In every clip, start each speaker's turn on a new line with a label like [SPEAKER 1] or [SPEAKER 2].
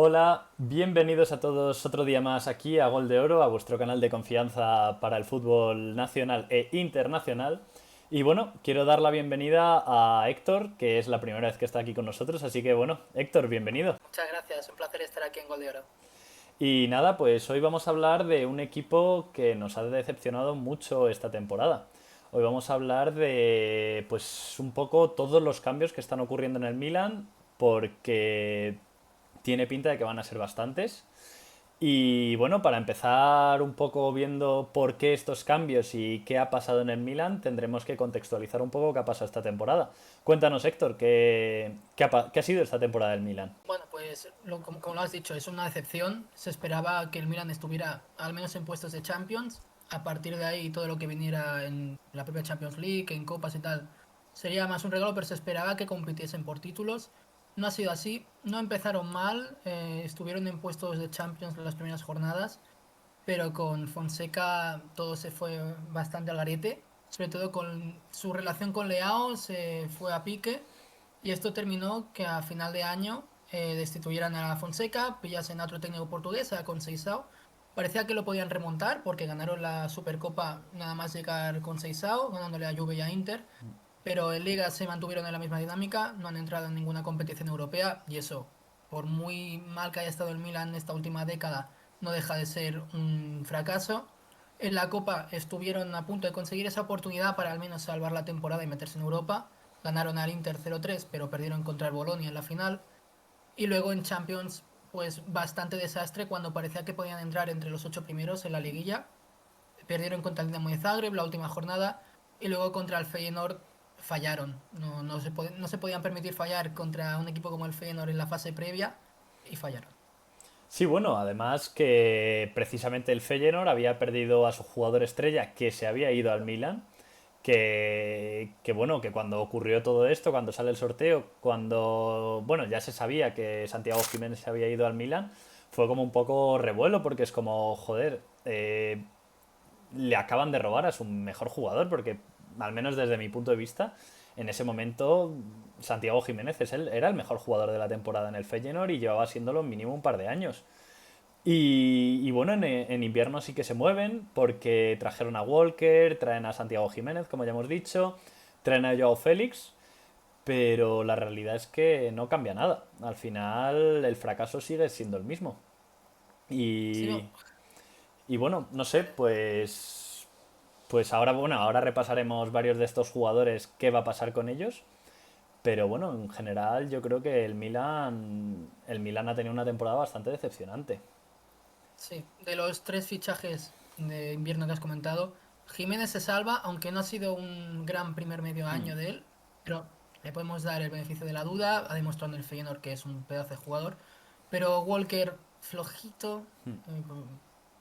[SPEAKER 1] Hola, bienvenidos a todos otro día más aquí a Gol de Oro, a vuestro canal de confianza para el fútbol nacional e internacional. Y bueno, quiero dar la bienvenida a Héctor, que es la primera vez que está aquí con nosotros, así que bueno, Héctor, bienvenido.
[SPEAKER 2] Muchas gracias, un placer estar aquí en Gol de Oro.
[SPEAKER 1] Y nada, pues hoy vamos a hablar de un equipo que nos ha decepcionado mucho esta temporada. Hoy vamos a hablar de, pues, un poco todos los cambios que están ocurriendo en el Milan, porque tiene pinta de que van a ser bastantes. Y bueno, para empezar un poco viendo por qué estos cambios y qué ha pasado en el Milan, tendremos que contextualizar un poco qué ha pasado esta temporada. Cuéntanos, Héctor, qué ha sido esta temporada del Milan.
[SPEAKER 2] Bueno, pues como lo has dicho, es una decepción. Se esperaba que el Milan estuviera al menos en puestos de Champions. A partir de ahí, todo lo que viniera en la propia Champions League, en copas y tal, sería más un regalo, pero se esperaba que compitiesen por títulos. No ha sido así. No empezaron mal, estuvieron en puestos de Champions las primeras jornadas, pero con Fonseca todo se fue bastante al garete. Sobre todo con su relación con Leao se fue a pique. Y esto terminó que a final de año destituyeran a Fonseca, pillasen a otro técnico portugués, a Conceição. Parecía que lo podían remontar porque ganaron la Supercopa nada más llegar con Conceição, ganándole a Juve y a Inter. Pero en Liga se mantuvieron en la misma dinámica, no han entrado en ninguna competición europea y eso, por muy mal que haya estado el Milan esta última década, no deja de ser un fracaso. En la Copa estuvieron a punto de conseguir esa oportunidad para al menos salvar la temporada y meterse en Europa. Ganaron al Inter 0-3, pero perdieron contra el Bolonia en la final. Y luego en Champions, pues bastante desastre cuando parecía que podían entrar entre los ocho primeros en la liguilla. Perdieron contra el Dinamo de Zagreb la última jornada y luego contra el Feyenoord fallaron. No se podían permitir fallar contra un equipo como el Feyenoord en la fase previa y fallaron.
[SPEAKER 1] Sí, bueno, además que precisamente el Feyenoord había perdido a su jugador estrella que se había ido al Milan, que bueno, que cuando ocurrió todo esto, cuando sale el sorteo, cuando, bueno, ya se sabía que Santiago Jiménez se había ido al Milan, fue como un poco revuelo porque es como, joder, le acaban de robar a su mejor jugador, porque al menos desde mi punto de vista, en ese momento Santiago Jiménez era el mejor jugador de la temporada en el Feyenoord y llevaba siéndolo mínimo un par de años. Y bueno, en invierno sí que se mueven porque trajeron a Walker, traen a Santiago Jiménez, como ya hemos dicho, traen a Joao Félix, pero la realidad es que no cambia nada. Al final el fracaso sigue siendo el mismo.
[SPEAKER 2] Sí,
[SPEAKER 1] Y,
[SPEAKER 2] no,
[SPEAKER 1] y bueno, no sé, pues ahora, bueno, ahora repasaremos varios de estos jugadores, qué va a pasar con ellos. Pero bueno, en general yo creo que el Milan ha tenido una temporada bastante decepcionante.
[SPEAKER 2] sí. De los tres fichajes de invierno que has comentado, Jiménez se salva, aunque no ha sido un gran primer medio año de él, pero le podemos dar el beneficio de la duda, ha demostrado en el Feyenoord que es un pedazo de jugador. Pero Walker, flojito,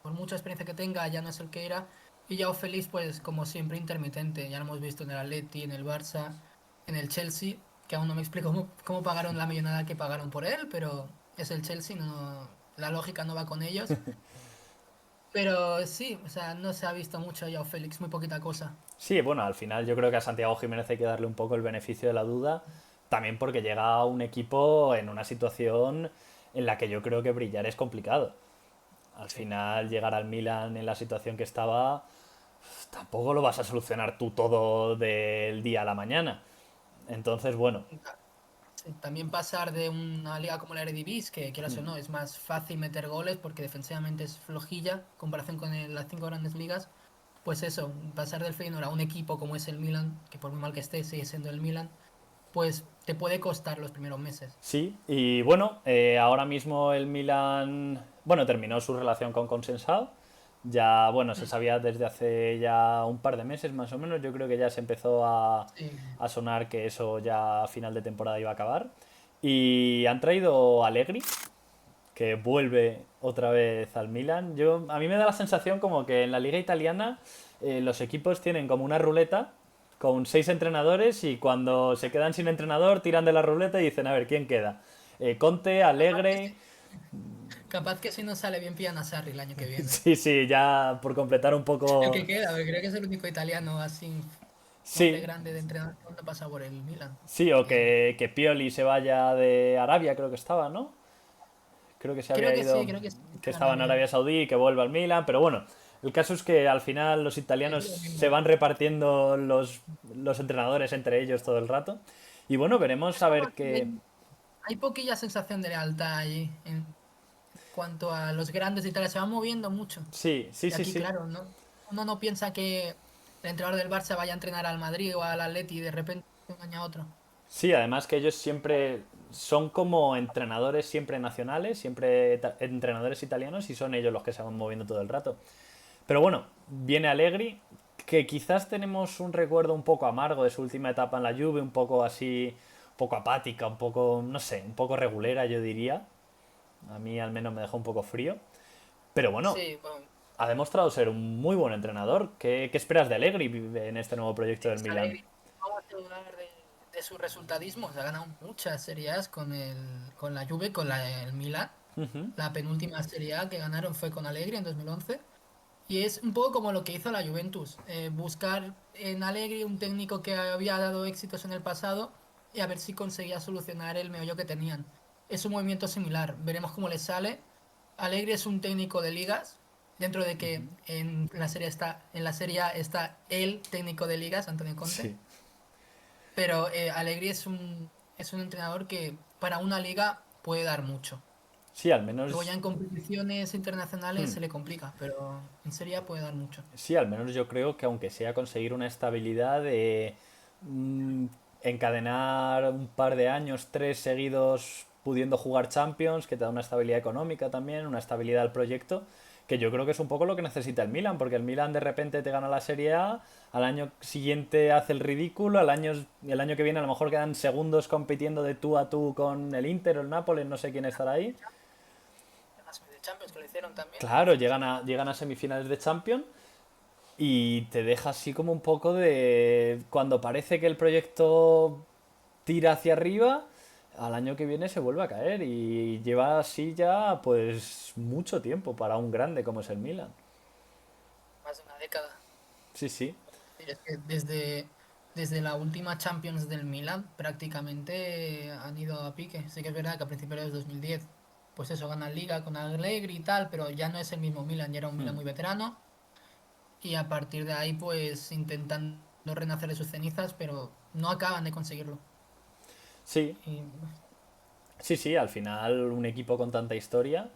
[SPEAKER 2] por mucha experiencia que tenga, ya no es el que era. Y Yao Félix, pues como siempre, intermitente. Ya lo hemos visto en el Atleti, en el Barça, en el Chelsea, que aún no me explico cómo pagaron la millonada que pagaron por él, pero es el Chelsea, no, la lógica no va con ellos. Pero sí, o sea, no se ha visto mucho a Yao Félix, muy poquita cosa.
[SPEAKER 1] Sí, bueno, al final yo creo que a Santiago Jiménez hay que darle un poco el beneficio de la duda, también porque llega a un equipo en una situación en la que yo creo que brillar es complicado. Al
[SPEAKER 2] Sí.
[SPEAKER 1] final llegar al Milan en la situación que estaba, tampoco lo vas a solucionar tú todo del día a la mañana. Entonces, bueno,
[SPEAKER 2] Sí, también pasar de una liga como la Eredivisie, que quieras o no, es más fácil meter goles porque defensivamente es flojilla en comparación con las cinco grandes ligas. Pues eso, pasar del Feyenoord a un equipo como es el Milan, que por muy mal que esté, sigue siendo el Milan, pues te puede costar los primeros meses.
[SPEAKER 1] sí, y bueno, ahora mismo el Milan, bueno, terminó su relación con Consensado. Ya, bueno, se
[SPEAKER 2] Mm,
[SPEAKER 1] sabía desde hace ya un par de meses más o menos. Yo creo que ya se empezó
[SPEAKER 2] sí,
[SPEAKER 1] a sonar que eso ya a final de temporada iba a acabar. Y han traído a Allegri, que vuelve otra vez al Milan. A mí me da la sensación como que en la liga italiana los equipos tienen como una ruleta con seis entrenadores y cuando se quedan sin entrenador tiran de la ruleta y dicen, a ver, ¿quién queda? Conte,
[SPEAKER 2] capaz que
[SPEAKER 1] Alegre.
[SPEAKER 2] sí. Capaz que si no sale bien pillan a Sarri el año que viene.
[SPEAKER 1] Sí, sí, ya por completar un
[SPEAKER 2] El
[SPEAKER 1] poco.
[SPEAKER 2] que queda, porque creo que es el único italiano así, nombre
[SPEAKER 1] Sí,
[SPEAKER 2] grande de entrenador que no pasa por el Milan.
[SPEAKER 1] sí, o
[SPEAKER 2] Y
[SPEAKER 1] que Pioli se vaya de Arabia, creo que estaba, ¿no? creo que se había ido,
[SPEAKER 2] creo que sí,
[SPEAKER 1] que
[SPEAKER 2] está en
[SPEAKER 1] estaba en
[SPEAKER 2] Arabia.
[SPEAKER 1] Arabia Saudí y que vuelve al Milan, pero bueno, el caso es que al final los italianos
[SPEAKER 2] Es lo
[SPEAKER 1] se
[SPEAKER 2] mismo.
[SPEAKER 1] van repartiendo los entrenadores entre ellos todo el rato. Y bueno, veremos
[SPEAKER 2] Es
[SPEAKER 1] a
[SPEAKER 2] como
[SPEAKER 1] ver
[SPEAKER 2] que
[SPEAKER 1] qué...
[SPEAKER 2] hay poquilla sensación de lealtad allí en cuanto a los grandes de Italia. Se van moviendo mucho.
[SPEAKER 1] Sí, sí,
[SPEAKER 2] Y
[SPEAKER 1] sí,
[SPEAKER 2] aquí,
[SPEAKER 1] sí.
[SPEAKER 2] claro, ¿no? Uno no piensa que el entrenador del Barça vaya a entrenar al Madrid o al Atleti y de repente de un año a otro.
[SPEAKER 1] Sí, además que ellos siempre son como entrenadores siempre nacionales, siempre entrenadores italianos y son ellos los que se van moviendo todo el rato. Pero bueno, viene Allegri, que quizás tenemos un recuerdo un poco amargo de su última etapa en la Juve, un poco así, un poco apática, un poco, no sé, un poco regulera yo diría. A mí al menos me dejó un poco frío. Pero bueno,
[SPEAKER 2] Sí, bueno,
[SPEAKER 1] ha demostrado ser un muy buen entrenador. ¿Qué esperas de Allegri en este nuevo proyecto del
[SPEAKER 2] es
[SPEAKER 1] Milan?
[SPEAKER 2] Allegri. Vamos a dudar de su resultadismo. Se ha ganado muchas Serie A's con la Juve, el Milan. La penúltima Serie A que ganaron fue con Allegri en 2011. Y es un poco como lo que hizo la Juventus, buscar en Allegri un técnico que había dado éxitos en el pasado y a ver si conseguía solucionar el meollo que tenían. Es un movimiento similar, veremos cómo le sale. Allegri es un técnico de ligas, dentro de que en la Serie A está el técnico de ligas, Antonio Conte,
[SPEAKER 1] Sí.
[SPEAKER 2] pero Allegri es un entrenador que para una liga puede dar mucho.
[SPEAKER 1] Sí, al
[SPEAKER 2] Luego ya
[SPEAKER 1] menos
[SPEAKER 2] en competiciones internacionales se le complica, pero en Serie A puede dar mucho.
[SPEAKER 1] sí, al menos yo creo que aunque sea conseguir una estabilidad de mm, encadenar un par de años, tres seguidos pudiendo jugar Champions, que te da una estabilidad económica también, una estabilidad al proyecto, que yo creo que es un poco lo que necesita el Milan, porque el Milan de repente te gana la Serie A, al año siguiente hace el ridículo, el año que viene a lo mejor quedan segundos compitiendo de tú a tú con el Inter o el Nápoles, no sé quién estará ahí.
[SPEAKER 2] En las de Champions que lo hicieron también.
[SPEAKER 1] Claro, llegan a semifinales de Champions y te deja así como un poco de cuando parece que el proyecto tira hacia arriba, al año que viene se vuelve a caer y lleva así ya pues mucho tiempo para un grande como es el Milan.
[SPEAKER 2] Más de una década.
[SPEAKER 1] Sí, sí,
[SPEAKER 2] Sí, es que desde la última Champions del Milan prácticamente han ido a pique. Sí que es verdad que a principios de 2010 pues eso, ganan Liga con Allegri y tal, pero ya no es el mismo Milan, ya era un Milan muy veterano. Y a partir de ahí pues intentan no renacer de sus cenizas, pero no acaban de conseguirlo.
[SPEAKER 1] sí,
[SPEAKER 2] Y
[SPEAKER 1] sí, sí, al final un equipo con tanta historia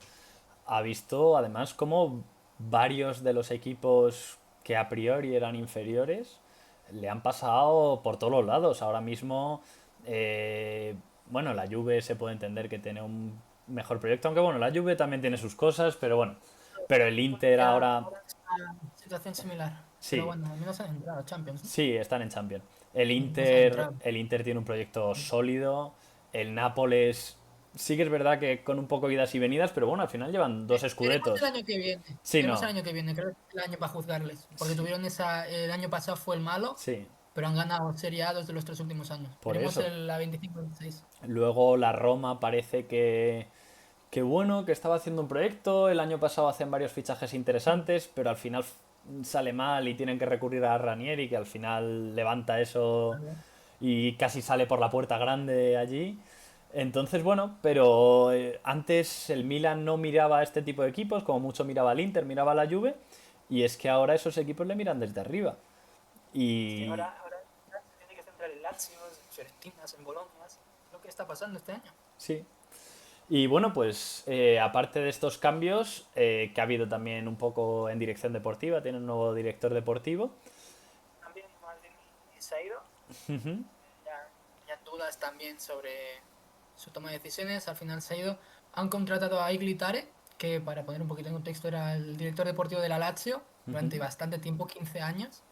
[SPEAKER 1] ha visto además como varios de los equipos que a priori eran inferiores le han pasado por todos los lados. Ahora mismo, eh, bueno, la Juve se puede entender que tiene un mejor proyecto, aunque bueno, la Juve también tiene sus cosas, pero bueno, pero el Inter
[SPEAKER 2] ya
[SPEAKER 1] ahora,
[SPEAKER 2] ahora es una situación similar. Pero
[SPEAKER 1] sí,
[SPEAKER 2] bueno, al menos han entrado a Champions, ¿no?
[SPEAKER 1] sí, están en Champions.
[SPEAKER 2] Al menos han entrado.
[SPEAKER 1] El Inter tiene un proyecto sólido, el Nápoles sí que es verdad que con un poco idas y venidas, pero bueno, al final llevan dos
[SPEAKER 2] Veremos el
[SPEAKER 1] escudetos.
[SPEAKER 2] año que viene.
[SPEAKER 1] Sí,
[SPEAKER 2] Veremos el
[SPEAKER 1] no,
[SPEAKER 2] año que viene, creo que es el año para juzgarles. Porque
[SPEAKER 1] sí,
[SPEAKER 2] tuvieron el año pasado fue el malo,
[SPEAKER 1] sí,
[SPEAKER 2] pero han ganado Serie A 2 de los 3 últimos años.
[SPEAKER 1] por
[SPEAKER 2] Veremos
[SPEAKER 1] eso.
[SPEAKER 2] la 25-26.
[SPEAKER 1] Luego la Roma parece que bueno, que estaba haciendo un proyecto, el año pasado hacen varios fichajes interesantes, pero al final sale mal y tienen que recurrir a Ranieri, que al final levanta eso y casi sale por la puerta grande allí. Entonces, bueno, pero antes el Milan no miraba a este tipo de equipos, como mucho miraba al Inter, miraba a la Juve, y es que ahora esos equipos le miran desde arriba.
[SPEAKER 2] Sí,
[SPEAKER 1] Y
[SPEAKER 2] ahora se tiene que centrar en Lazio, en Fiorentina, en Bologna. Es lo que está pasando este año.
[SPEAKER 1] sí. Y bueno, pues aparte de estos cambios, que ha habido también un poco en dirección deportiva, tiene un nuevo director deportivo.
[SPEAKER 2] También Maldini se ha ido. Ya, ya dudas también sobre su toma de decisiones. Al final se ha ido. Han contratado a Iglitare, que para poner un poquito en contexto era el director deportivo de la Lazio durante bastante tiempo, 15 años.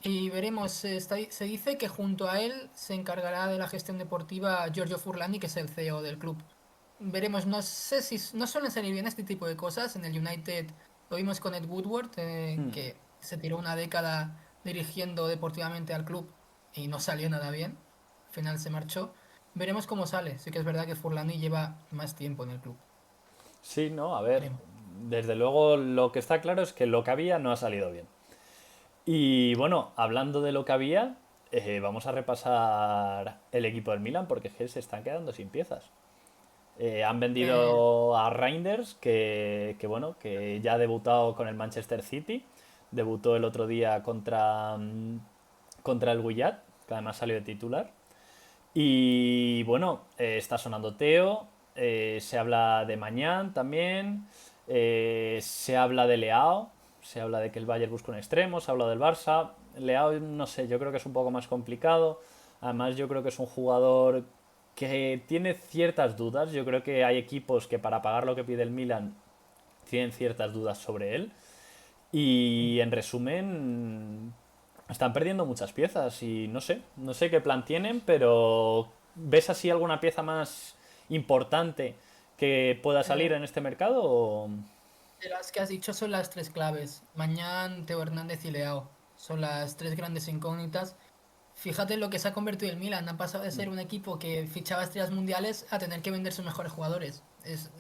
[SPEAKER 2] Y veremos, se dice que junto a él se encargará de la gestión deportiva Giorgio Furlani, que es el CEO del club. Veremos, no sé si no suelen salir bien este tipo de cosas. En el United lo vimos con Ed Woodward, que se tiró una década dirigiendo deportivamente al club y no salió nada bien. Al final se marchó. Veremos cómo sale. Sí que es verdad que Furlani lleva más tiempo en el club.
[SPEAKER 1] Sí, no, a ver,
[SPEAKER 2] Veremos.
[SPEAKER 1] desde luego lo que está claro es que lo que había no ha salido bien. Y bueno, hablando de lo que había, vamos a repasar el equipo del Milan porque es que se están quedando sin piezas. Han
[SPEAKER 2] Eh,
[SPEAKER 1] vendido a Reinders, bueno, que ya ha debutado con el Manchester City. Debutó el otro día contra el Wydad, que además salió de titular. Y bueno, está sonando Teo, se habla de Mañán también, se habla de Leao, se habla de que el Bayern busca un extremo, se habla del Barça. Leao, no sé, yo creo que es un poco más complicado. Además, yo creo que es un jugador que tiene ciertas dudas. Yo creo que hay equipos que para pagar lo que pide el Milan tienen ciertas dudas sobre él. Y en resumen, están perdiendo muchas piezas y no sé qué plan tienen, pero ¿ves así alguna pieza más importante que pueda salir
[SPEAKER 2] eh,
[SPEAKER 1] en este mercado?
[SPEAKER 2] de las que has dicho son las tres claves. Mañán, Teo Hernández y Leao. Son las tres grandes incógnitas. Fíjate en lo que se ha convertido el Milan. Ha pasado de ser un equipo que fichaba estrellas mundiales a tener que vender sus mejores jugadores. Es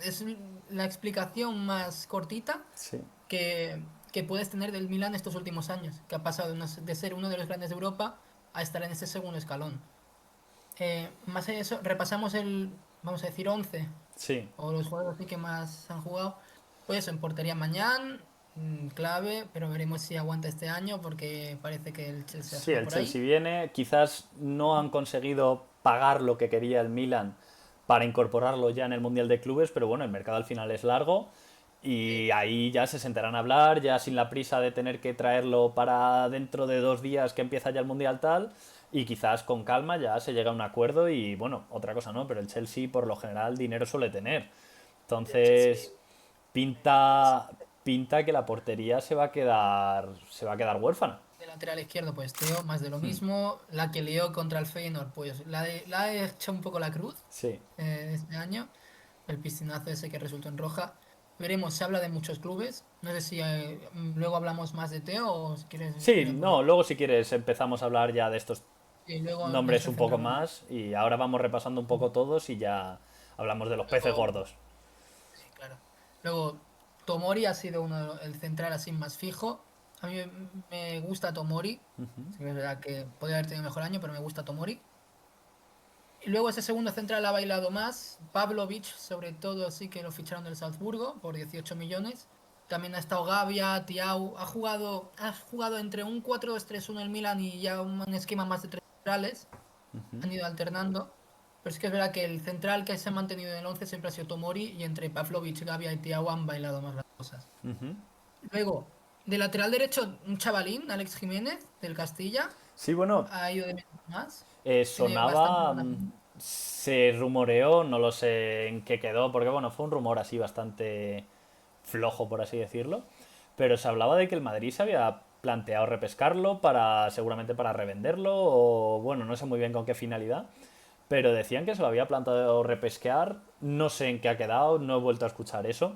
[SPEAKER 2] la explicación más cortita
[SPEAKER 1] Sí.
[SPEAKER 2] que puedes tener del Milan estos últimos años. Que ha pasado de ser uno de los grandes de Europa a estar en ese segundo escalón. Más allá de eso, repasamos vamos a decir, 11
[SPEAKER 1] Sí,
[SPEAKER 2] o los jugadores así que más han jugado. Pues eso, en portería mañana, clave, pero veremos si aguanta este año porque parece que el Chelsea
[SPEAKER 1] sí,
[SPEAKER 2] asoma
[SPEAKER 1] el
[SPEAKER 2] por
[SPEAKER 1] Chelsea
[SPEAKER 2] ahí.
[SPEAKER 1] viene, quizás no han conseguido pagar lo que quería el Milan para incorporarlo ya en el Mundial de Clubes, pero bueno, el mercado al final es largo y ahí ya se sentarán a hablar, ya sin la prisa de tener que traerlo para dentro de 2 días que empieza ya el Mundial tal, y quizás con calma ya se llega a un acuerdo y bueno, otra cosa no, pero el Chelsea por lo general dinero suele tener.
[SPEAKER 2] El Chelsea
[SPEAKER 1] Entonces,
[SPEAKER 2] es
[SPEAKER 1] pinta, pinta que la portería se va a quedar huérfana.
[SPEAKER 2] de lateral izquierdo, pues Teo, más de lo mismo. La que lió contra el Feyenoord, pues la ha hecho un poco la cruz
[SPEAKER 1] Sí.
[SPEAKER 2] este año. El piscinazo ese que resultó en roja. Veremos, se habla de muchos clubes. No sé si luego hablamos más de Teo o si quieres
[SPEAKER 1] Sí,
[SPEAKER 2] ir por
[SPEAKER 1] no,
[SPEAKER 2] ahí.
[SPEAKER 1] luego si quieres empezamos a hablar ya de estos
[SPEAKER 2] Y luego ya
[SPEAKER 1] nombres
[SPEAKER 2] nos
[SPEAKER 1] un poco
[SPEAKER 2] centramos más.
[SPEAKER 1] más y ahora vamos repasando un poco todos y ya hablamos de los peces
[SPEAKER 2] Luego,
[SPEAKER 1] gordos.
[SPEAKER 2] sí, claro. Luego, Tomori ha sido el central así más fijo. A mí me gusta Tomori. Sí que es verdad que podría haber tenido mejor año, pero me gusta Tomori. Y luego ese segundo central ha bailado más. Pavlovic, sobre todo, sí que lo ficharon del Salzburgo por 18 millones. También ha estado Gavia, Thiaw. Ha jugado entre un 4-2-3-1 el Milan y ya un esquema más de tres centrales. Han ido alternando. Pero es que es verdad que el central que se ha mantenido en el 11 siempre ha sido Tomori y entre Pavlovic, Gavia y Thiaw han bailado más las cosas. Luego, de lateral derecho, un chavalín, Alex Jiménez, del Castilla.
[SPEAKER 1] Sí, bueno,
[SPEAKER 2] Ha ido de menos a más. Tiene bastante
[SPEAKER 1] sonaba,
[SPEAKER 2] buena pinta.
[SPEAKER 1] se rumoreó, no lo sé en qué quedó, porque bueno, fue un rumor así bastante flojo, por así decirlo, pero se hablaba de que el Madrid se había planteado repescarlo seguramente para revenderlo, o bueno, no sé muy bien con qué finalidad, pero decían que se lo había planteado repescar, no sé en qué ha quedado, no he vuelto a escuchar eso,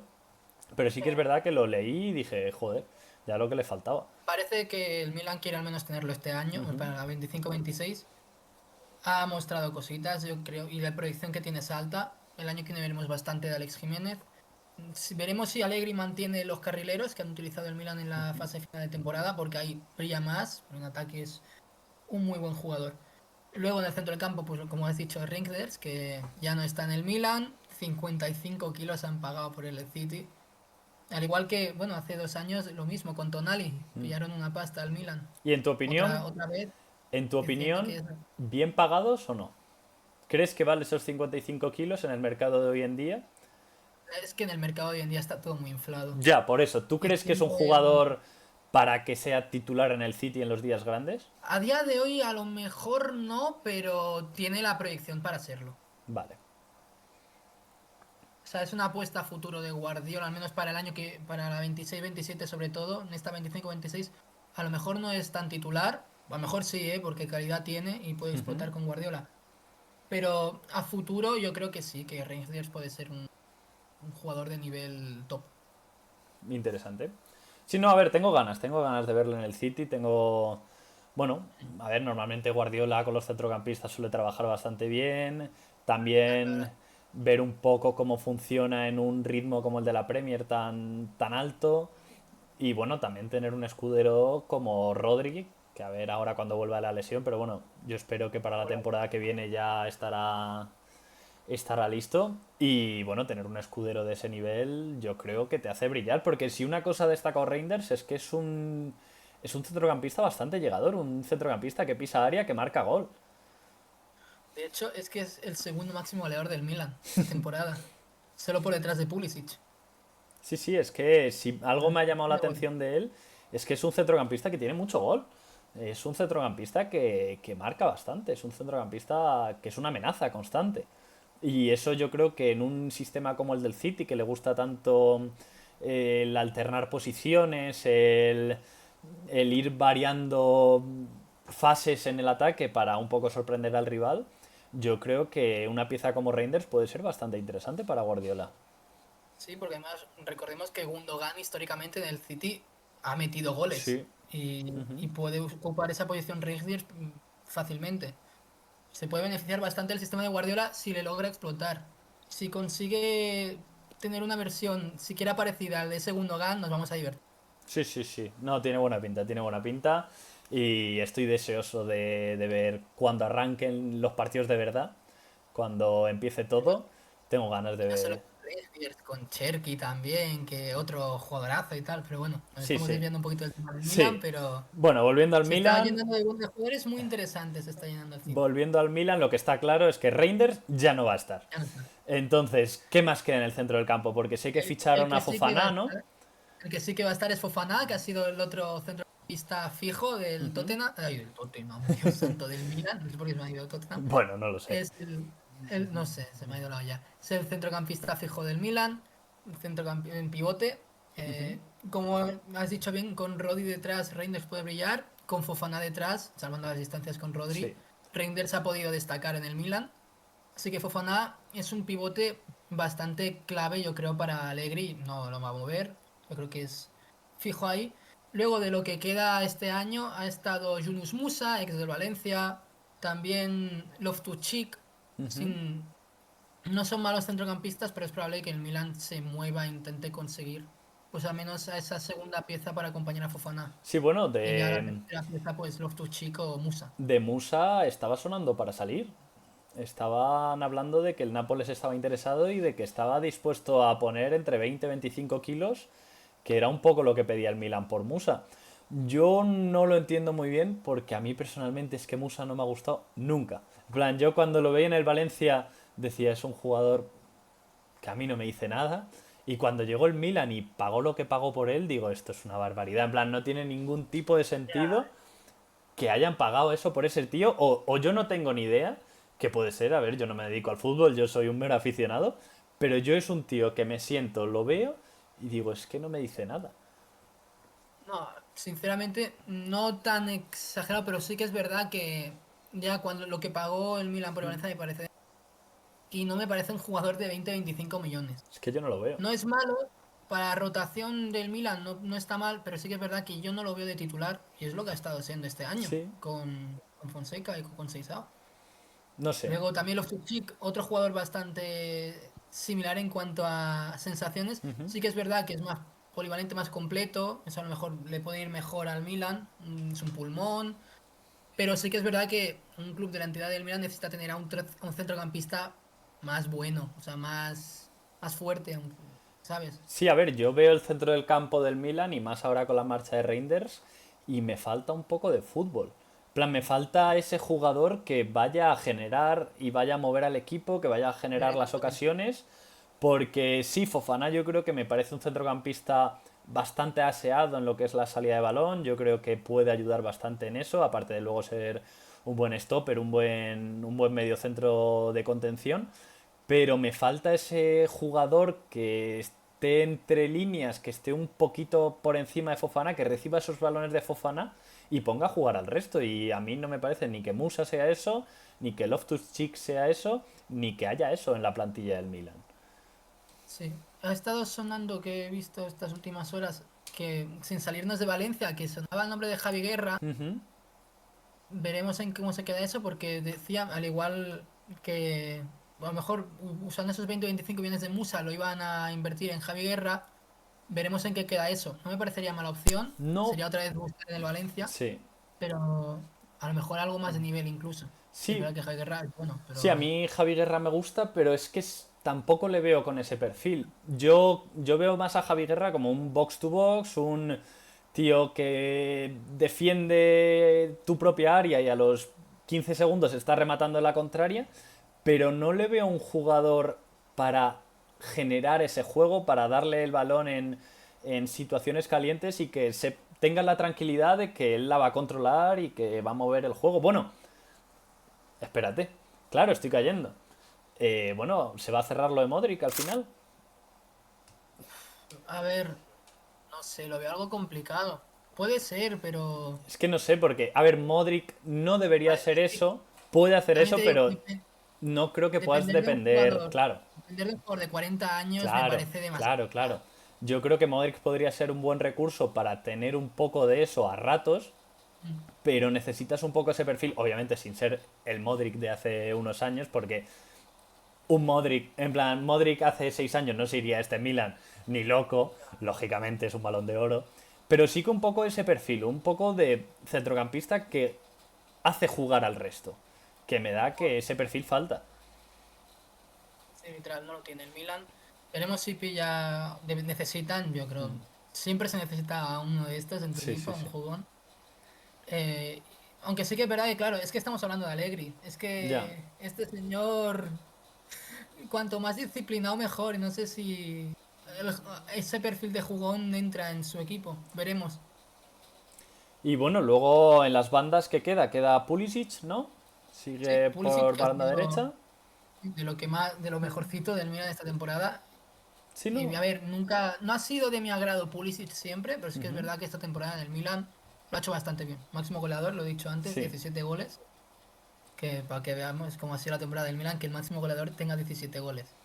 [SPEAKER 1] pero sí que es verdad que lo leí y dije, joder, ya lo que le faltaba.
[SPEAKER 2] Parece que el Milan quiere al menos tenerlo este año, para la 25-26. Ha mostrado cositas, yo creo, y la proyección que tiene es alta. El año que viene veremos bastante de Alex Jiménez. Veremos si Allegri mantiene los carrileros que han utilizado el Milan en la fase final de temporada, porque ahí brilla más, pero en ataque es un muy buen jugador. Luego en el centro del campo, pues como has dicho, Ringers, que ya no está en el Milan, 55 kilos han pagado por el City. Al igual que, bueno, hace 2 años lo mismo con Tonali, pillaron una pasta al Milan.
[SPEAKER 1] Y
[SPEAKER 2] Otra vez
[SPEAKER 1] en tu
[SPEAKER 2] diciendo
[SPEAKER 1] opinión,
[SPEAKER 2] que
[SPEAKER 1] ¿bien pagados o no? ¿Crees que vale esos 55 kilos en el mercado de hoy en día?
[SPEAKER 2] es que en el mercado hoy en día está todo muy inflado.
[SPEAKER 1] Ya, por eso. ¿Tú
[SPEAKER 2] Y
[SPEAKER 1] crees que es un
[SPEAKER 2] siempre,
[SPEAKER 1] jugador para que sea titular en el City en los días grandes?
[SPEAKER 2] a día de hoy a lo mejor no, pero tiene la proyección para serlo.
[SPEAKER 1] Vale.
[SPEAKER 2] O sea, es una apuesta a futuro de Guardiola, al menos para el año para la 26-27 sobre todo, en esta 25-26, a lo mejor no es tan titular, a lo mejor sí, porque calidad tiene y puede explotar con Guardiola. Pero a futuro yo creo que sí, que Rangers puede ser un jugador de nivel top.
[SPEAKER 1] Interesante. Sí, no, a ver, tengo ganas de verlo en el City, Bueno, a ver, normalmente Guardiola con los centrocampistas suele trabajar bastante bien, también ver un poco cómo funciona en un ritmo como el de la Premier tan alto, y bueno, también tener un escudero como Rodri, que a ver ahora cuando vuelva a la lesión, pero bueno, yo espero que para la temporada que viene ya estará listo. Y bueno, tener un escudero de ese nivel yo creo que te hace brillar, porque si una cosa destacado Reinders es que es un centrocampista bastante llegador, un centrocampista que pisa área, que marca gol.
[SPEAKER 2] De hecho, es que es el segundo máximo goleador del Milan esta temporada. Solo por detrás de Pulisic.
[SPEAKER 1] Sí, sí, es que si algo me ha llamado la
[SPEAKER 2] Pero bueno,
[SPEAKER 1] atención de él es que es un centrocampista que tiene mucho gol. Es un centrocampista que marca bastante, es un centrocampista que es una amenaza constante. Y eso yo creo que en un sistema como el del City, que le gusta tanto el alternar posiciones, el ir variando fases en el ataque para un poco sorprender al rival, yo creo que una pieza como Reinders puede ser bastante interesante para Guardiola.
[SPEAKER 2] sí, porque además recordemos que Gundogan históricamente en el City ha metido goles
[SPEAKER 1] Sí.
[SPEAKER 2] y puede ocupar esa posición Reigers fácilmente. Se puede beneficiar bastante el sistema de Guardiola si le logra explotar. Si consigue tener una versión siquiera parecida al de ese Gundogan, nos vamos a divertir.
[SPEAKER 1] Sí, sí, sí. No, tiene buena pinta, tiene buena pinta. Y estoy deseoso de ver cuando arranquen los partidos de verdad, cuando empiece todo. Tengo ganas de
[SPEAKER 2] Y no solo
[SPEAKER 1] ver.
[SPEAKER 2] con Reigers, con Cherky también, que otro jugadorazo y tal. Pero bueno, nos
[SPEAKER 1] Sí,
[SPEAKER 2] estamos
[SPEAKER 1] sí.
[SPEAKER 2] desviando un poquito del tema del Milan,
[SPEAKER 1] Sí.
[SPEAKER 2] pero
[SPEAKER 1] Bueno, volviendo al
[SPEAKER 2] se está
[SPEAKER 1] Milan.
[SPEAKER 2] llenando de jugadores muy interesantes, se está llenando el City.
[SPEAKER 1] Volviendo al Milan, lo que está claro es que Reinders ya no va a estar.
[SPEAKER 2] Ya no está.
[SPEAKER 1] Entonces, ¿qué más queda en el centro del campo? Porque sé que
[SPEAKER 2] El
[SPEAKER 1] ficharon a
[SPEAKER 2] que sí que va a
[SPEAKER 1] Fofana, ¿no?
[SPEAKER 2] estar, el que sí que va a estar es Fofana, que ha sido el otro centrocampista fijo del Tottenham. Ay, del Tottenham, Dios santo, del Milan. No sé por qué se me ha ido el Tottenham.
[SPEAKER 1] Bueno, no lo sé.
[SPEAKER 2] Es no sé, se me ha ido la olla. Es el centrocampista fijo del Milan, en pivote. Como has dicho bien, con Rodri detrás, Reinders puede brillar. Con Fofana detrás, salvando las distancias con Rodri,
[SPEAKER 1] Sí.
[SPEAKER 2] Reinders ha podido destacar en el Milan. Así que Fofana es un pivote bastante clave, yo creo, para Allegri. No lo va a mover. Yo creo que es fijo ahí. Luego de lo que queda este año ha estado Yunus Musa, ex del Valencia. También Loftus-Cheek. Sin... No son malos centrocampistas, pero es probable que el Milan se mueva e intente conseguir, pues al menos a esa segunda pieza para acompañar a Fofana.
[SPEAKER 1] Sí, bueno,
[SPEAKER 2] Y ya la tercera pieza, pues Loftus-Cheek o Musa.
[SPEAKER 1] de Musa estaba sonando para salir. Estaban hablando de que el Nápoles estaba interesado y de que estaba dispuesto a poner entre 20 y 25 kilos, que era un poco lo que pedía el Milan por Musa. Yo no lo entiendo muy bien porque a mí personalmente es que Musa no me ha gustado nunca. En plan, yo cuando lo veía en el Valencia decía es un jugador que a mí no me dice nada. Y cuando llegó el Milan y pagó lo que pagó por él, digo, esto es una barbaridad. En plan, no tiene ningún tipo de sentido que hayan pagado eso por ese tío, o yo no tengo ni idea, que puede ser, a ver, yo no me dedico al fútbol, yo soy un mero aficionado, pero yo es un tío que me siento, lo veo y digo, es que no me dice nada.
[SPEAKER 2] No, sinceramente, no tan exagerado, pero sí que es verdad que ya cuando lo que pagó el Milan por Valencia me parece. Y no me parece un jugador de 20-25 millones.
[SPEAKER 1] Es que yo no lo veo.
[SPEAKER 2] No es malo, para rotación del Milan no está mal, pero sí que es verdad que yo no lo veo de titular. Y es lo que ha estado siendo este año
[SPEAKER 1] Sí,
[SPEAKER 2] con Fonseca y con Seisao.
[SPEAKER 1] no sé.
[SPEAKER 2] Luego también Loftus-Cheek, otro jugador bastante similar en cuanto a sensaciones. Sí que es verdad que es más polivalente, más completo. Eso a lo mejor le puede ir mejor al Milan. Es un pulmón. Pero sí que es verdad que un club de la entidad del Milan necesita tener a un centrocampista más bueno, o sea, más fuerte, ¿sabes?
[SPEAKER 1] Sí, a ver, yo veo el centro del campo del Milan y más ahora con la marcha de Reinders y me falta un poco de fútbol. En plan, me falta ese jugador que vaya a generar y vaya a mover al equipo, que vaya a generar las ocasiones, porque sí, Fofana yo creo que me parece un centrocampista bastante aseado en lo que es la salida de balón, yo creo que puede ayudar bastante en eso, aparte de luego ser un buen stopper, un buen mediocentro de contención, pero me falta ese jugador que esté entre líneas, que esté un poquito por encima de Fofana, que reciba esos balones de Fofana y ponga a jugar al resto. Y a mí no me parece ni que Musa sea eso, ni que Loftus-Cheek sea eso, ni que haya eso en la plantilla del Milan.
[SPEAKER 2] Sí. Ha estado sonando que he visto estas últimas horas que, sin salirnos de Valencia, que sonaba el nombre de Javi Guerra. Veremos en cómo se queda eso, porque decía, al igual que a lo mejor usando esos 20-25 millones de Musa lo iban a invertir en Javi Guerra. Veremos en qué queda eso. No me parecería mala opción.
[SPEAKER 1] No,
[SPEAKER 2] Sería otra vez buscar en el Valencia.
[SPEAKER 1] sí.
[SPEAKER 2] Pero A lo mejor algo más de nivel incluso. Sí, es
[SPEAKER 1] Sí,
[SPEAKER 2] verdad que Javi Guerra es bueno,
[SPEAKER 1] sí, a
[SPEAKER 2] pero
[SPEAKER 1] mí Javi Guerra me gusta, pero es que tampoco le veo con ese perfil. Yo veo más a Javi Guerra como un box to box, un tío que defiende tu propia área y a los 15 segundos está rematando en la contraria, pero no le veo un jugador para generar ese juego, para darle el balón en situaciones calientes y que se tenga la tranquilidad de que él la va a controlar y que va a mover el juego. Bueno, espérate, claro, estoy cayendo. Bueno, ¿se va a cerrar lo de Modric al final?
[SPEAKER 2] a ver, no sé, lo veo algo complicado. Puede ser, pero
[SPEAKER 1] Es que no sé, porque, a ver, Modric no debería ser
[SPEAKER 2] es que
[SPEAKER 1] eso, puede hacer
[SPEAKER 2] también te
[SPEAKER 1] eso,
[SPEAKER 2] digo,
[SPEAKER 1] pero no creo que puedas
[SPEAKER 2] depender de un
[SPEAKER 1] depender,
[SPEAKER 2] jugador,
[SPEAKER 1] claro,
[SPEAKER 2] depender de un jugador de 40 años me
[SPEAKER 1] claro,
[SPEAKER 2] parece
[SPEAKER 1] claro,
[SPEAKER 2] demasiado.
[SPEAKER 1] claro. Yo creo que Modric podría ser un buen recurso para tener un poco de eso a ratos,
[SPEAKER 2] Mm.
[SPEAKER 1] pero necesitas un poco ese perfil, obviamente sin ser el Modric de hace unos años, porque un Modric, en plan, Modric hace 6 años no se iría a este Milan ni loco, lógicamente es un balón de oro, pero sí que un poco ese perfil, un poco de centrocampista que hace jugar al resto, que me da que ese perfil falta.
[SPEAKER 2] Sí, literal, no lo tiene el Milan. Veremos si pilla, necesitan, yo creo, siempre se necesita a uno de estos en tu
[SPEAKER 1] Sí,
[SPEAKER 2] equipo,
[SPEAKER 1] sí,
[SPEAKER 2] a un
[SPEAKER 1] sí.
[SPEAKER 2] jugón. Aunque sí que es verdad que, claro, es que estamos hablando de Allegri. Es
[SPEAKER 1] Ya.
[SPEAKER 2] que este señor, cuanto más disciplinado, mejor. Y no sé si el- ese perfil de jugón entra en su equipo. Veremos.
[SPEAKER 1] Y bueno, luego en las bandas, ¿qué queda? Queda Pulisic, ¿no?
[SPEAKER 2] Sí,
[SPEAKER 1] Sigue
[SPEAKER 2] Pulisic
[SPEAKER 1] por
[SPEAKER 2] que ha
[SPEAKER 1] banda
[SPEAKER 2] sido
[SPEAKER 1] derecha.
[SPEAKER 2] de lo que más, de lo mejorcito del Milan esta temporada.
[SPEAKER 1] Sí,
[SPEAKER 2] Y
[SPEAKER 1] no.
[SPEAKER 2] a ver, nunca, no ha sido de mi agrado Pulisic siempre, pero sí que es verdad que esta temporada en el Milan lo ha hecho bastante bien. Máximo goleador, lo he dicho antes,
[SPEAKER 1] Sí,
[SPEAKER 2] 17 goles. Que para que veamos cómo ha sido la temporada del Milan, que el máximo goleador tenga 17 goles.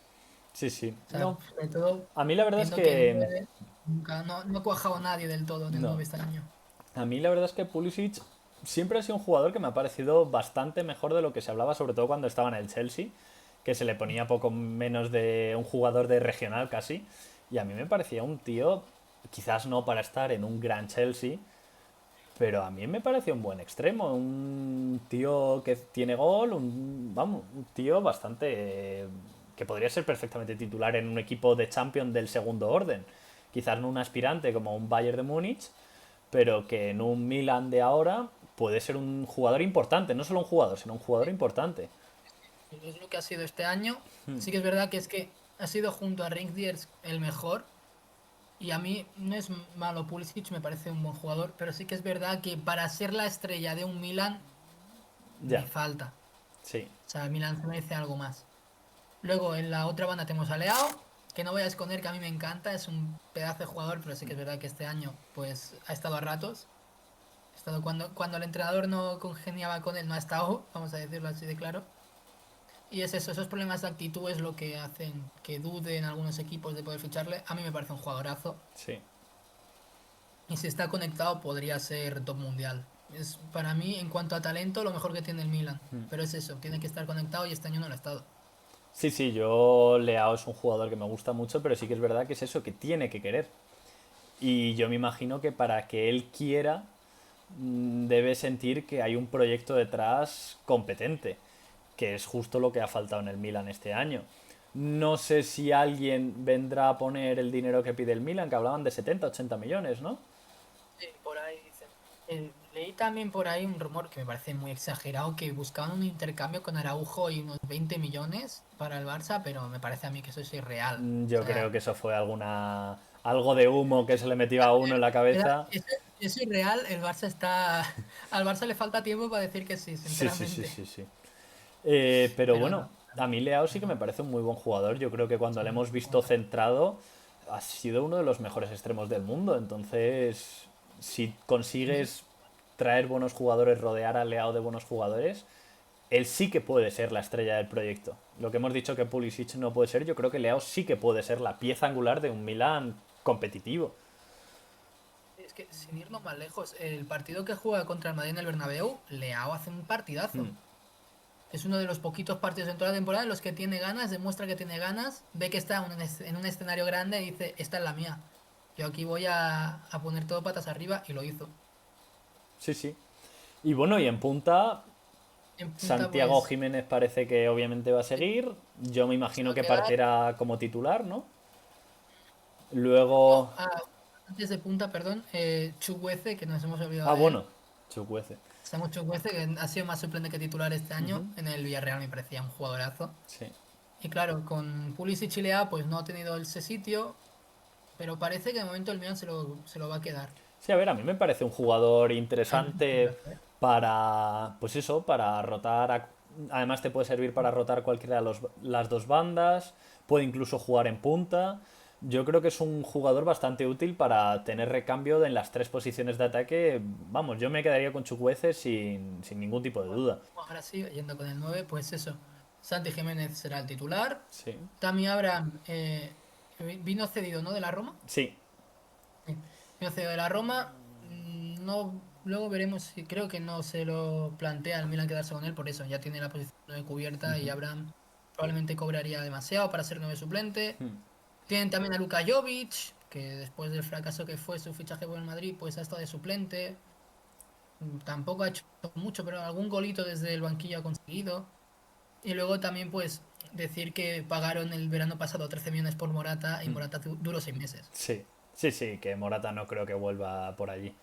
[SPEAKER 1] sí, sí.
[SPEAKER 2] O sea,
[SPEAKER 1] No.
[SPEAKER 2] sobre todo
[SPEAKER 1] A mí la verdad es
[SPEAKER 2] viendo que el
[SPEAKER 1] que...
[SPEAKER 2] 9 nunca, no ha cuajado nadie del todo en el
[SPEAKER 1] No.
[SPEAKER 2] 9 este año.
[SPEAKER 1] A mí la verdad es que Pulisic siempre ha sido un jugador que me ha parecido bastante mejor de lo que se hablaba, sobre todo cuando estaba en el Chelsea, que se le ponía poco menos de un jugador de regional casi. Y a mí me parecía un tío, quizás no para estar en un gran Chelsea, pero a mí me parecía un buen extremo, un tío que tiene gol, vamos, un tío bastante que podría ser perfectamente titular en un equipo de Champions del segundo orden. Quizás no un aspirante como un Bayern de Múnich, pero que en un Milan de ahora puede ser un jugador importante, no solo un jugador, sino un jugador importante.
[SPEAKER 2] Es lo que ha sido este año. Sí que es verdad que es que ha sido junto a Ringiers el mejor. Y a mí no es malo Pulisic, me parece un buen jugador, pero sí que es verdad que para ser la estrella de un Milan le
[SPEAKER 1] Ya,
[SPEAKER 2] falta.
[SPEAKER 1] sí,
[SPEAKER 2] O sea, el Milan se merece algo más. Luego en la otra banda tenemos a Leao, que no voy a esconder que a mí me encanta, es un pedazo de jugador, pero sí que es verdad que este año pues ha estado a ratos. Ha estado cuando el entrenador no congeniaba con él, no ha estado, vamos a decirlo así de claro. Y es eso, esos problemas de actitud es lo que hacen que duden algunos equipos de poder ficharle. A mí me parece un jugadorazo.
[SPEAKER 1] sí.
[SPEAKER 2] Y si está conectado podría ser top mundial. Es para mí, en cuanto a talento, lo mejor que tiene el Milan. Pero es eso, tiene que estar conectado y este año no lo ha estado.
[SPEAKER 1] Sí, sí, yo Leao es un jugador que me gusta mucho, pero sí que es verdad que es eso, que tiene que querer. Y yo me imagino que para que él quiera, debe sentir que hay un proyecto detrás competente, que es justo lo que ha faltado en el Milan este año. No sé si alguien vendrá a poner el dinero que pide el Milan, que hablaban de 70, 80 millones, ¿no?
[SPEAKER 2] Sí, por ahí dicen. Leí también por ahí un rumor que me parece muy exagerado, que buscaban un intercambio con Araujo y unos 20 millones para el Barça, pero me parece a mí que eso es irreal. O
[SPEAKER 1] Yo creo
[SPEAKER 2] sea,
[SPEAKER 1] que eso fue algo de humo que se le metió a uno en la cabeza.
[SPEAKER 2] es irreal, el Barça está... Al Barça le falta tiempo para decir que sí,
[SPEAKER 1] Sí, sí, sí,
[SPEAKER 2] sinceramente.
[SPEAKER 1] sí, sí. Pero
[SPEAKER 2] Pero
[SPEAKER 1] bueno,
[SPEAKER 2] no.
[SPEAKER 1] a mí Leao sí que me parece un muy buen jugador. Yo creo que cuando
[SPEAKER 2] Sí,
[SPEAKER 1] le
[SPEAKER 2] muy
[SPEAKER 1] hemos visto
[SPEAKER 2] jugadorazo.
[SPEAKER 1] centrado, ha sido uno de los mejores extremos del mundo. Entonces, si consigues traer buenos jugadores, rodear a Leao de buenos jugadores, él sí que puede ser la estrella del proyecto. Lo que hemos dicho que Pulisic no puede ser, yo creo que Leao sí que puede ser la pieza angular de un Milan competitivo.
[SPEAKER 2] Es que sin irnos más lejos, el partido que juega contra el Madrid en el Bernabéu, Leao hace un partidazo. Es uno de los poquitos partidos en toda la temporada en los que tiene ganas, demuestra que tiene ganas, ve que está en un escenario grande y dice, esta es la mía. Yo aquí voy a poner todo patas arriba y lo hizo.
[SPEAKER 1] Sí, sí. Y bueno, y en punta,
[SPEAKER 2] En punta,
[SPEAKER 1] Santiago
[SPEAKER 2] pues
[SPEAKER 1] Jiménez parece que obviamente va a seguir. Yo me
[SPEAKER 2] se va
[SPEAKER 1] imagino
[SPEAKER 2] a
[SPEAKER 1] que
[SPEAKER 2] quedar.
[SPEAKER 1] partirá como titular, ¿no?
[SPEAKER 2] No,
[SPEAKER 1] Luego.
[SPEAKER 2] antes de punta, perdón, Chukwueze, que nos hemos olvidado
[SPEAKER 1] Ah,
[SPEAKER 2] de él.
[SPEAKER 1] bueno, Chukwueze.
[SPEAKER 2] Samu Chukwueze, que ha sido más suplente que titular este año.
[SPEAKER 1] Ujú.
[SPEAKER 2] En el Villarreal me parecía un jugadorazo.
[SPEAKER 1] Sí.
[SPEAKER 2] Y claro, con Pulisic y Leao, pues no ha tenido ese sitio, pero parece que de momento el Milan se lo va a quedar.
[SPEAKER 1] Sí, a ver, a mí me parece un jugador
[SPEAKER 2] A mí me
[SPEAKER 1] interesante
[SPEAKER 2] parece.
[SPEAKER 1] para, pues eso, para rotar. Además te puede servir para rotar cualquiera de las dos bandas, puede incluso jugar en punta. Yo creo que es un jugador bastante útil para tener recambio en las tres posiciones de ataque. Vamos, yo me quedaría con Chukwueze sin ningún tipo de
[SPEAKER 2] Bueno,
[SPEAKER 1] duda.
[SPEAKER 2] ahora sí, yendo con el 9 pues eso. Santi Jiménez será el titular.
[SPEAKER 1] Sí.
[SPEAKER 2] Tammy Abraham vino cedido, ¿no? De la Roma.
[SPEAKER 1] Sí.
[SPEAKER 2] Sí. Vino cedido de la Roma. No, luego veremos si creo que no se lo plantea el Milan quedarse con él, por eso ya tiene la posición 9 cubierta y Abraham probablemente cobraría demasiado para ser 9 suplente. Tienen también a Luka Jovic, que después del fracaso que fue su fichaje por el Madrid, pues ha estado de suplente. Tampoco ha hecho mucho, pero algún golito desde el banquillo ha conseguido. Y luego también, pues, decir que pagaron el verano pasado 13 millones por Morata y Morata duró 6 meses.
[SPEAKER 1] Sí. Sí, sí, que Morata no creo que vuelva por allí.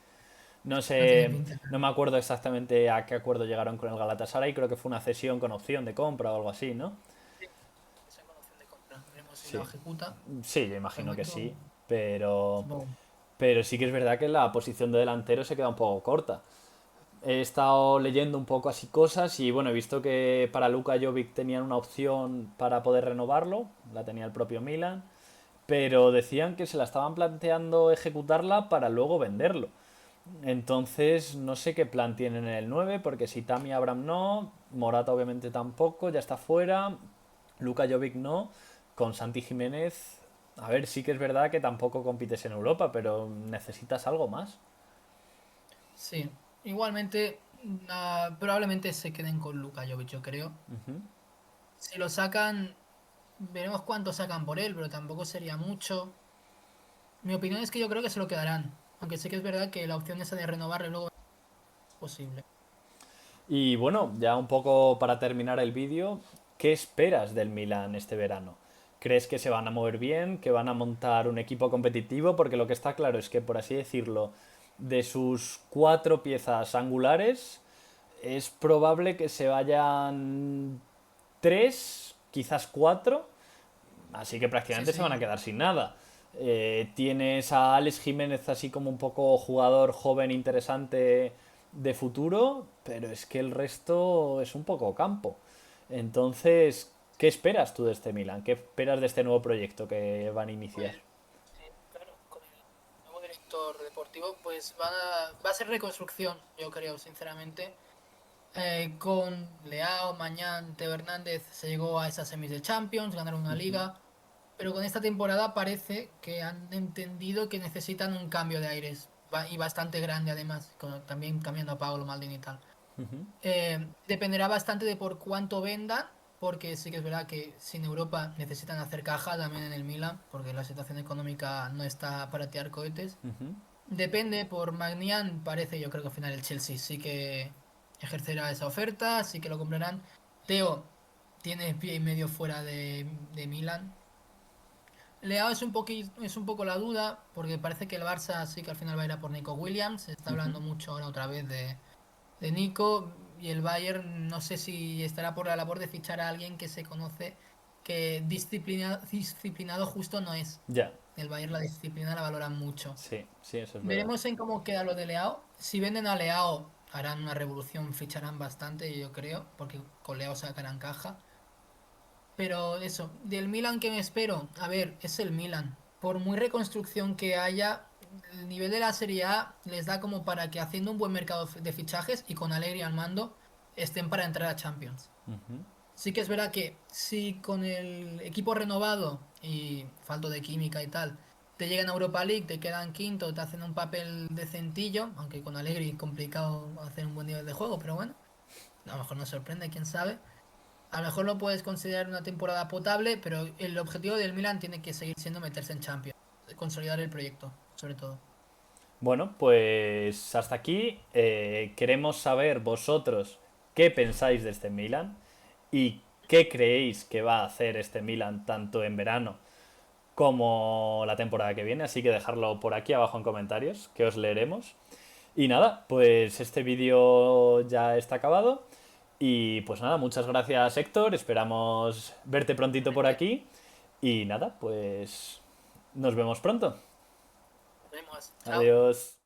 [SPEAKER 1] No
[SPEAKER 2] No tiene
[SPEAKER 1] sé,
[SPEAKER 2] pinta.
[SPEAKER 1] no me acuerdo exactamente a qué acuerdo llegaron con el Galatasaray, creo que fue una cesión con opción de compra o algo así, ¿no?
[SPEAKER 2] Sí, esa con opción de compra. Veremos si la
[SPEAKER 1] Sí,
[SPEAKER 2] ejecuta.
[SPEAKER 1] sí, yo
[SPEAKER 2] De
[SPEAKER 1] imagino que
[SPEAKER 2] momento,
[SPEAKER 1] sí, pero,
[SPEAKER 2] supongo.
[SPEAKER 1] pero sí que es verdad que la posición de delantero se queda un poco corta. He estado leyendo un poco así cosas y bueno, he visto que para Luka Jovic tenían una opción para poder renovarlo, la tenía el propio Milan, pero decían que se la estaban planteando ejecutarla para luego venderlo. Entonces, no sé qué plan tienen en el 9 porque si Tammy Abraham no, Morata obviamente tampoco, ya está fuera, Luka Jovic no, con Santi Jiménez, a ver, sí que es verdad que tampoco compites en Europa, pero necesitas algo más.
[SPEAKER 2] Sí. Igualmente, probablemente se queden con Luka Jovic, yo creo. Si lo sacan, veremos cuánto sacan por él, pero tampoco sería mucho. Mi opinión es que yo creo que se lo quedarán. Aunque sí que es verdad que la opción esa de renovarle luego es posible.
[SPEAKER 1] Y bueno, ya un poco para terminar el vídeo, ¿qué esperas del Milan este verano? ¿Crees que se van a mover bien, que van a montar un equipo competitivo? Porque lo que está claro es que, por así decirlo, de sus cuatro piezas angulares, es probable que se vayan tres, quizás cuatro, así que
[SPEAKER 2] Sí,
[SPEAKER 1] prácticamente se van a
[SPEAKER 2] sí.
[SPEAKER 1] quedar sin nada. Tienes a Alex Jiménez así como un poco jugador joven interesante de futuro, pero es que el resto es un poco campo. Entonces, ¿qué esperas tú de este Milan? ¿Qué esperas de este nuevo proyecto que van a iniciar?
[SPEAKER 2] Pues sí, claro, con el nuevo director deportivo, pues va a ser reconstrucción, yo creo, sinceramente. Con Leao, Mañán, Teo Hernández se llegó a esas semis de Champions, ganaron una liga, pero con esta temporada parece que han entendido que necesitan un cambio de aires y bastante grande además, también cambiando a Paolo Maldini y tal. Dependerá bastante de por cuánto vendan, porque sí que es verdad que sin Europa necesitan hacer caja también en el Milan, porque la situación económica no está para tirar cohetes. Depende, por Magnian parece, yo creo que al final el Chelsea sí que ejercerá esa oferta, sí que lo comprarán. Teo tiene pie y medio fuera de Milan. Leao es un poco la duda, porque parece que el Barça sí que al final va a ir a por Nico Williams. Se está hablando mucho ahora otra vez de Nico, y el Bayern no sé si estará por la labor de fichar a alguien que se conoce que disciplinado justo no es.
[SPEAKER 1] Ya,
[SPEAKER 2] El Bayern la disciplina la valoran mucho.
[SPEAKER 1] sí, sí, eso es verdad.
[SPEAKER 2] Veremos en cómo queda lo de Leao. Si venden a Leao, harán una revolución, ficharán bastante, yo creo, porque con Leao sacarán caja. Pero eso, del Milan que me espero, a ver, es el Milan. Por muy reconstrucción que haya, el nivel de la Serie A les da como para que haciendo un buen mercado de fichajes y con Allegri al mando, estén para entrar a Champions. Sí que es verdad que si con el equipo renovado y falto de química y tal, te llegan a Europa League, te quedan quinto, te hacen un papel decentillo, aunque con Allegri complicado hacer un buen nivel de juego, pero bueno, a lo mejor nos sorprende, quién sabe. A lo mejor lo puedes considerar una temporada potable, pero el objetivo del Milan tiene que seguir siendo meterse en Champions, consolidar el proyecto, sobre todo.
[SPEAKER 1] Bueno, pues hasta aquí. Queremos saber vosotros qué pensáis de este Milan y qué creéis que va a hacer este Milan tanto en verano como la temporada que viene. Así que dejadlo por aquí abajo en comentarios, que os leeremos. Y nada, pues este vídeo ya está acabado. Y pues nada, muchas gracias Héctor, esperamos verte prontito por
[SPEAKER 2] Igualmente,
[SPEAKER 1] aquí. Y nada, pues nos vemos pronto.
[SPEAKER 2] nos vemos. Chao.
[SPEAKER 1] Adiós.